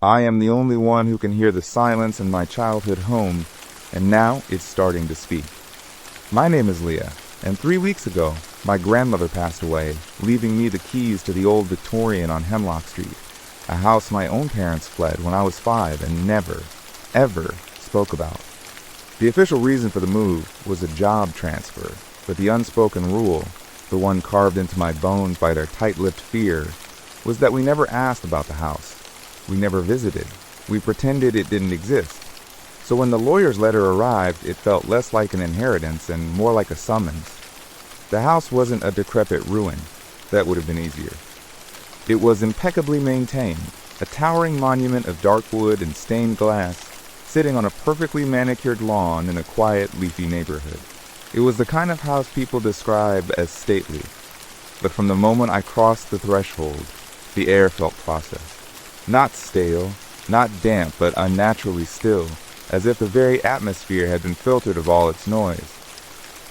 I am the only one who can hear the silence in my childhood home, and now it's starting to speak. My name is Leah, and 3 weeks ago, my grandmother passed away, leaving me the keys to the old Victorian on Hemlock Street, a house my own parents fled when I was 5 and never, ever spoke about. The official reason for the move was a job transfer, but the unspoken rule, the one carved into my bones by their tight-lipped fear, was that we never asked about the house. We never visited. We pretended it didn't exist. So when the lawyer's letter arrived, it felt less like an inheritance and more like a summons. The house wasn't a decrepit ruin. That would have been easier. It was impeccably maintained, a towering monument of dark wood and stained glass, sitting on a perfectly manicured lawn in a quiet, leafy neighborhood. It was the kind of house people describe as stately. But from the moment I crossed the threshold, the air felt processed. Not stale, not damp, but unnaturally still, as if the very atmosphere had been filtered of all its noise.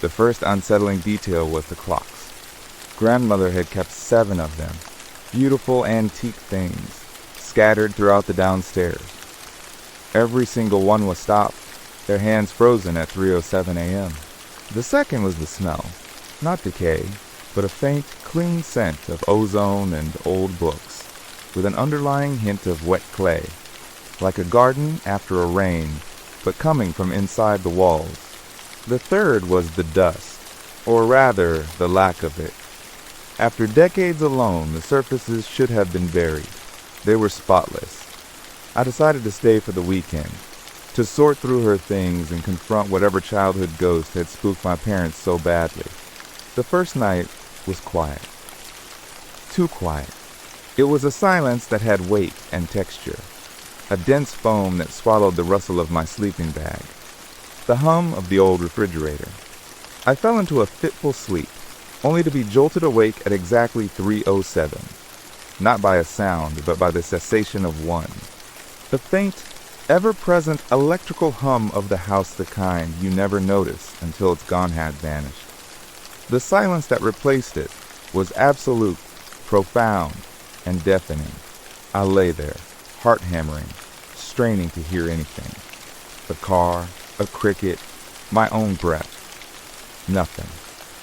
The first unsettling detail was the clocks. Grandmother had kept 7 of them, beautiful antique things, scattered throughout the downstairs. Every single one was stopped, their hands frozen at 3:07 a.m. The second was the smell, not decay, but a faint, clean scent of ozone and old books, with an underlying hint of wet clay, like a garden after a rain, but coming from inside the walls. The third was the dust, or rather, the lack of it. After decades alone, the surfaces should have been buried. They were spotless. I decided to stay for the weekend, to sort through her things and confront whatever childhood ghost had spooked my parents so badly. The first night was quiet. Too quiet. It was a silence that had weight and texture, a dense foam that swallowed the rustle of my sleeping bag, the hum of the old refrigerator. I fell into a fitful sleep, only to be jolted awake at exactly 3:07, not by a sound, but by the cessation of one, the faint, ever-present electrical hum of the house, the kind you never notice until its gone had vanished. The silence that replaced it was absolute, profound, and deafening. I lay there, heart-hammering, straining to hear anything. The car, a cricket, my own breath. Nothing.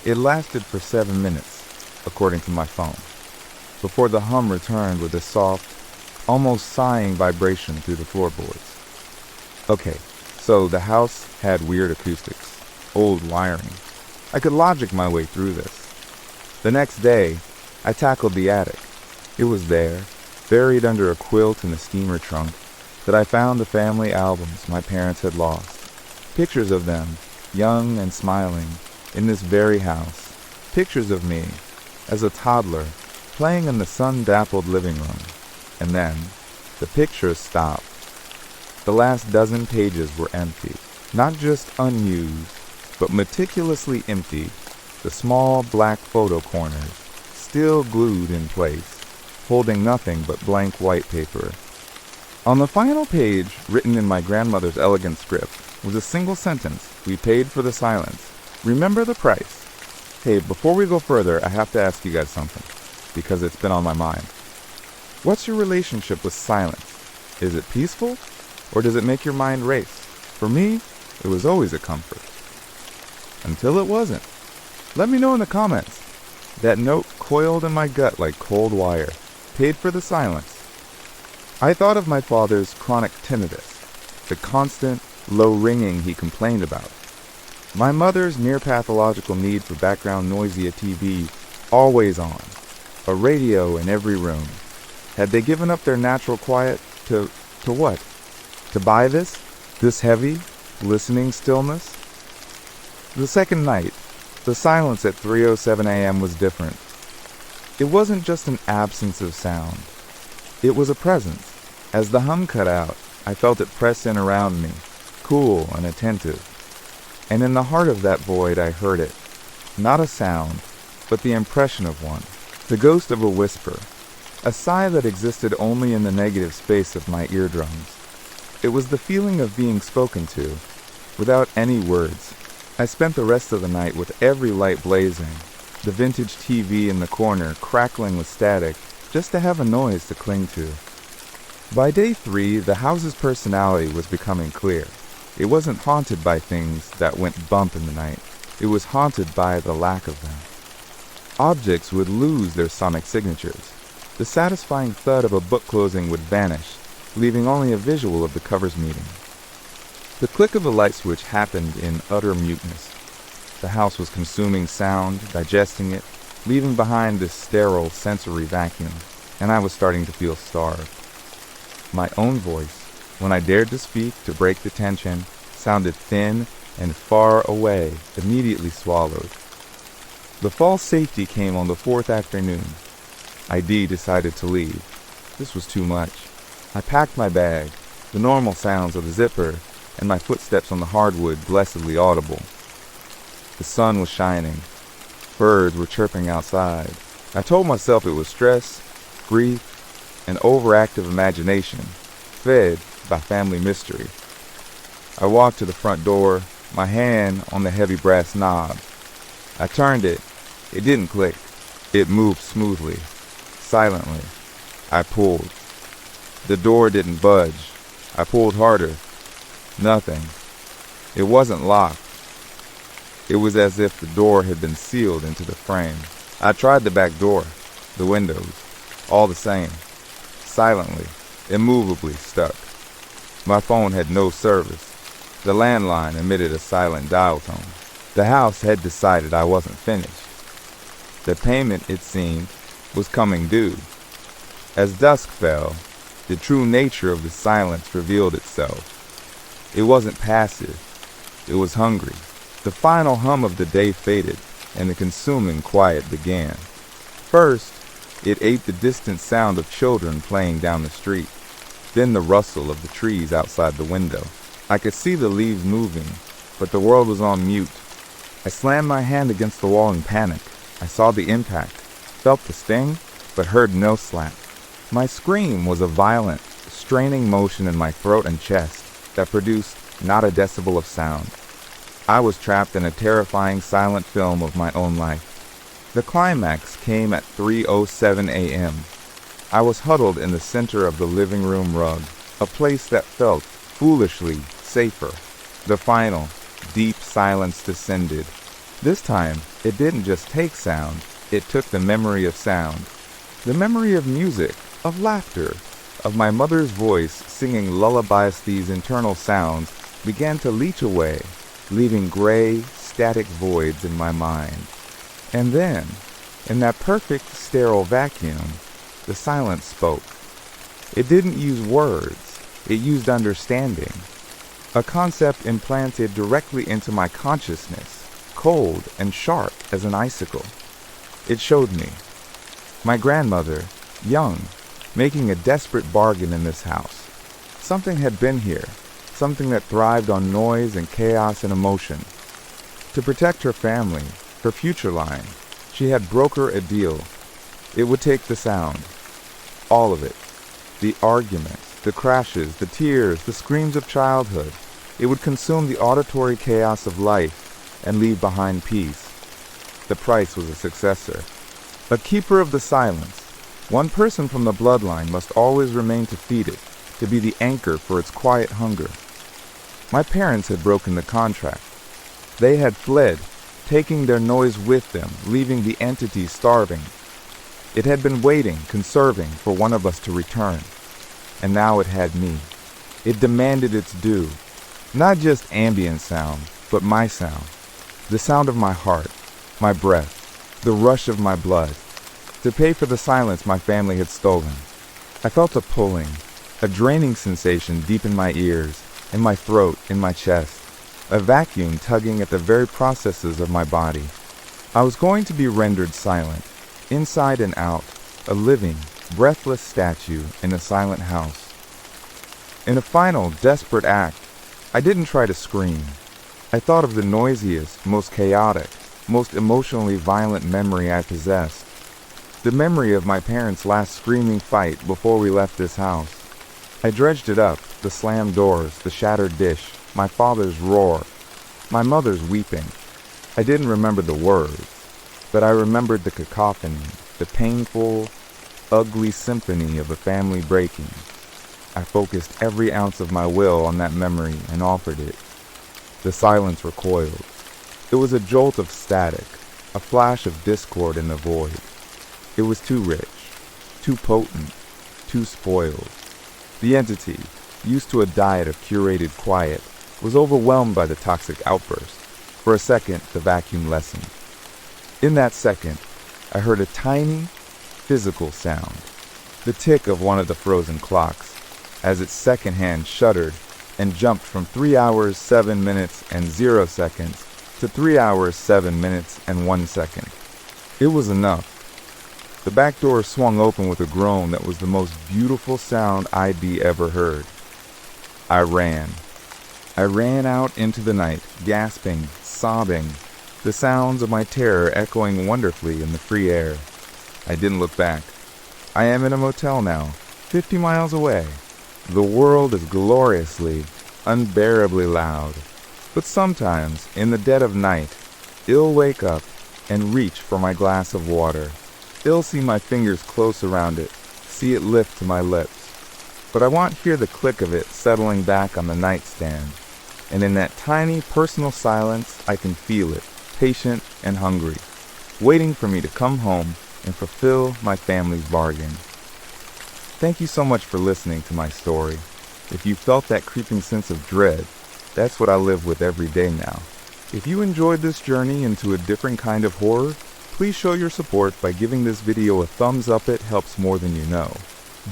It lasted for 7 minutes, according to my phone, before the hum returned with a soft, almost sighing vibration through the floorboards. Okay, so the house had weird acoustics, old wiring. I could logic my way through this. The next day, I tackled the attic. It was there, buried under a quilt in a steamer trunk, that I found the family albums my parents had lost. Pictures of them, young and smiling, in this very house. Pictures of me, as a toddler, playing in the sun-dappled living room. And then, the pictures stopped. The last dozen pages were empty, not just unused, but meticulously empty, the small black photo corners, still glued in place, holding nothing but blank white paper. On the final page, written in my grandmother's elegant script, was a single sentence: "We paid for the silence. Remember the price." Hey, before we go further, I have to ask you guys something, because it's been on my mind. What's your relationship with silence? Is it peaceful, or does it make your mind race? For me, it was always a comfort. Until it wasn't. Let me know in the comments. That note coiled in my gut like cold wire. Paid for the silence. I thought of my father's chronic tinnitus, the constant, low ringing he complained about. My mother's near-pathological need for background noisy TV, always on, a radio in every room. Had they given up their natural quiet to what? To buy this? This heavy, listening stillness? The second night, the silence at 3:07 a.m. was different. It wasn't just an absence of sound. It was a presence. As the hum cut out, I felt it press in around me, cool and attentive. And in the heart of that void I heard it. Not a sound, but the impression of one. The ghost of a whisper. A sigh that existed only in the negative space of my eardrums. It was the feeling of being spoken to, without any words. I spent the rest of the night with every light blazing, the vintage TV in the corner crackling with static, just to have a noise to cling to. By day 3, the house's personality was becoming clear. It wasn't haunted by things that went bump in the night. It was haunted by the lack of them. Objects would lose their sonic signatures. The satisfying thud of a book closing would vanish, leaving only a visual of the covers meeting. The click of a light switch happened in utter muteness. The house was consuming sound, digesting it, leaving behind this sterile sensory vacuum, and I was starting to feel starved. My own voice, when I dared to speak to break the tension, sounded thin and far away, immediately swallowed. The false safety came on the 4th afternoon. ID decided to leave. This was too much. I packed my bag, the normal sounds of the zipper, and my footsteps on the hardwood blessedly audible. The sun was shining. Birds were chirping outside. I told myself it was stress, grief, and overactive imagination, fed by family mystery. I walked to the front door, my hand on the heavy brass knob. I turned it. It didn't click. It moved smoothly, silently. I pulled. The door didn't budge. I pulled harder. Nothing. It wasn't locked. It was as if the door had been sealed into the frame. I tried the back door, the windows, all the same. Silently, immovably stuck. My phone had no service. The landline emitted a silent dial tone. The house had decided I wasn't finished. The payment, it seemed, was coming due. As dusk fell, the true nature of the silence revealed itself. It wasn't passive. It was hungry. The final hum of the day faded, and the consuming quiet began. First, it ate the distant sound of children playing down the street, then the rustle of the trees outside the window. I could see the leaves moving, but the world was on mute. I slammed my hand against the wall in panic. I saw the impact, felt the sting, but heard no slap. My scream was a violent, straining motion in my throat and chest that produced not a decibel of sound. I was trapped in a terrifying silent film of my own life. The climax came at 3:07 a.m. I was huddled in the center of the living room rug, a place that felt foolishly safer. The final, deep silence descended. This time, it didn't just take sound, it took the memory of sound. The memory of music, of laughter, of my mother's voice singing lullabies. These internal sounds began to leach away, leaving gray, static voids in my mind. And then, in that perfect, sterile vacuum, the silence spoke. It didn't use words, it used understanding. A concept implanted directly into my consciousness, cold and sharp as an icicle. It showed me. My grandmother, young, making a desperate bargain in this house. Something had been here, something that thrived on noise and chaos and emotion. To protect her family, her future line, she had brokered a deal. It would take the sound, all of it, the arguments, the crashes, the tears, the screams of childhood. It would consume the auditory chaos of life and leave behind peace. The price was a successor, a keeper of the silence. One person from the bloodline must always remain to feed it, to be the anchor for its quiet hunger. My parents had broken the contract. They had fled, taking their noise with them, leaving the entity starving. It had been waiting, conserving, for one of us to return. And now it had me. It demanded its due. Not just ambient sound, but my sound. The sound of my heart, my breath, the rush of my blood. To pay for the silence my family had stolen. I felt a pulling, a draining sensation deep in my ears, in my throat, in my chest. A vacuum tugging at the very processes of my body. I was going to be rendered silent, inside and out, a living, breathless statue in a silent house. In a final, desperate act, I didn't try to scream. I thought of the noisiest, most chaotic, most emotionally violent memory I possessed. The memory of my parents' last screaming fight before we left this house. I dredged it up, the slammed doors, the shattered dish, my father's roar, my mother's weeping. I didn't remember the words, but I remembered the cacophony, the painful, ugly symphony of a family breaking. I focused every ounce of my will on that memory and offered it. The silence recoiled. It was a jolt of static, a flash of discord in the void. It was too rich, too potent, too spoiled. The entity, used to a diet of curated quiet, was overwhelmed by the toxic outburst. For a second, the vacuum lessened. In that second, I heard a tiny, physical sound, the tick of one of the frozen clocks, as its second hand shuddered and jumped from 3 hours, 7 minutes, and 0 seconds to 3 hours, 7 minutes, and 1 second. It was enough. The back door swung open with a groan that was the most beautiful sound I'd ever heard. I ran. I ran out into the night, gasping, sobbing, the sounds of my terror echoing wonderfully in the free air. I didn't look back. I am in a motel now, 50 miles away. The world is gloriously, unbearably loud. But sometimes, in the dead of night, I'll wake up and reach for my glass of water. I'll see my fingers close around it, see it lift to my lips. But I won't hear the click of it settling back on the nightstand. And in that tiny personal silence, I can feel it, patient and hungry, waiting for me to come home and fulfill my family's bargain. Thank you so much for listening to my story. If you felt that creeping sense of dread, that's what I live with every day now. If you enjoyed this journey into a different kind of horror, please show your support by giving this video a thumbs up. It helps more than you know.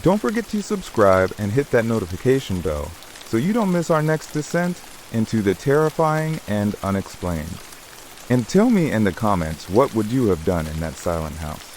Don't forget to subscribe and hit that notification bell so you don't miss our next descent into the terrifying and unexplained. And tell me in the comments, what would you have done in that silent house?